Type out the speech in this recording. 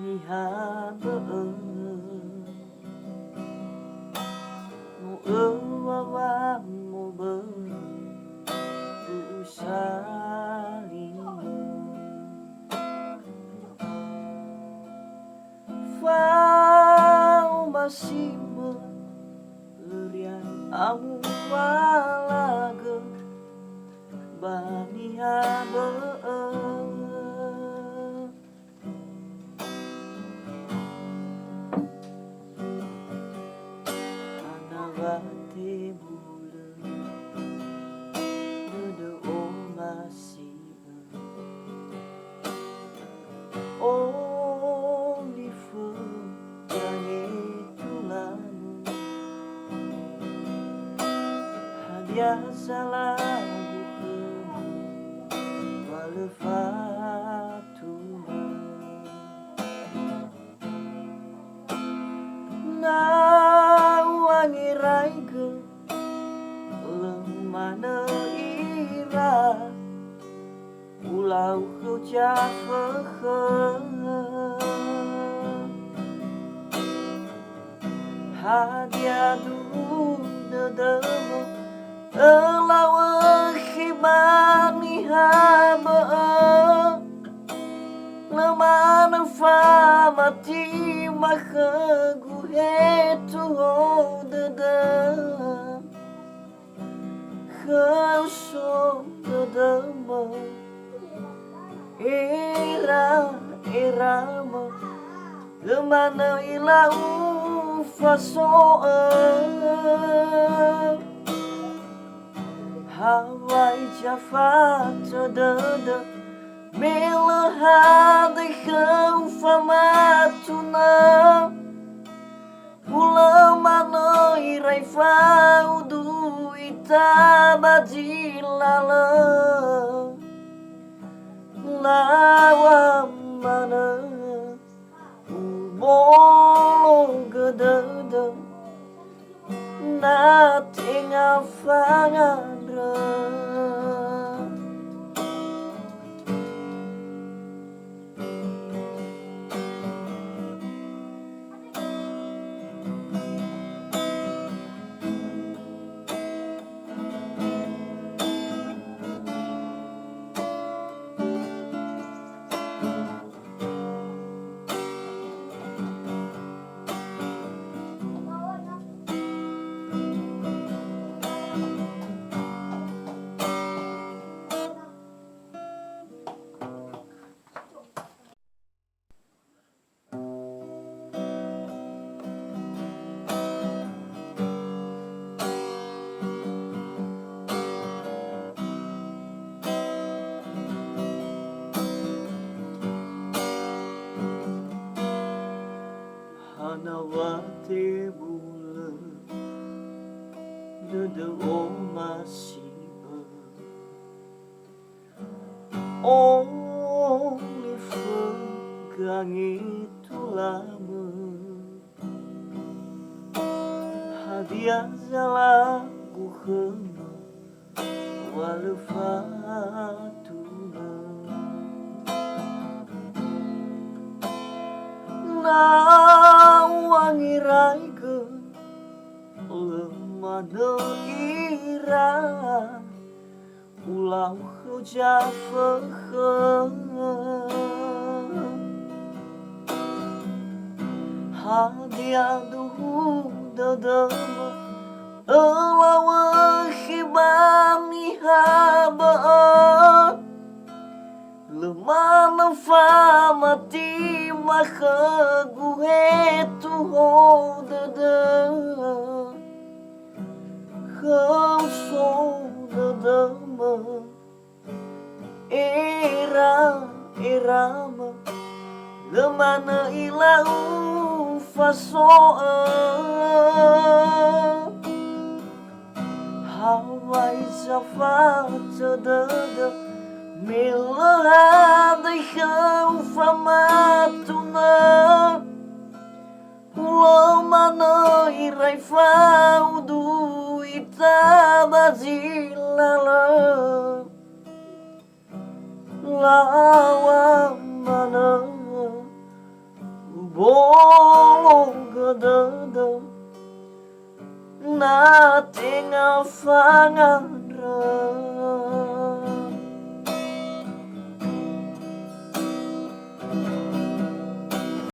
ni habeung nu eueuh mu beung usalinu fau masih merian amu walaga bani habeung anawati buleun dudu masih biasa lagu walau fatuna na wangi raiga lemana ira ulau kau jafah hadiah dulu dedemu Elawa khibani habeung lemana famati makhagu hetu dedem kau so dedem irama lemana ilau faso'eng Hawaii Java tadada Mila hadi kau famatuna Pulau mana irai faudu itabajilala Lawa mana ubolo gedada Na tinggal fangadra Hanawati bulan dudu masih Only gang itu lama hadiah lagu kena walau fatuna na wangi raiga lemana ira ulau kau jafah hadiah duhu dadama elawa khibani habeung lemana famati makhagu hetu dedem kau so dedem irama lemana ilau faso'eng Hawaii Java tadada Mila hadi kau famatuna Pulau mana irai faudu itabajilala Lawa mana Bolo-gadada Nating afangan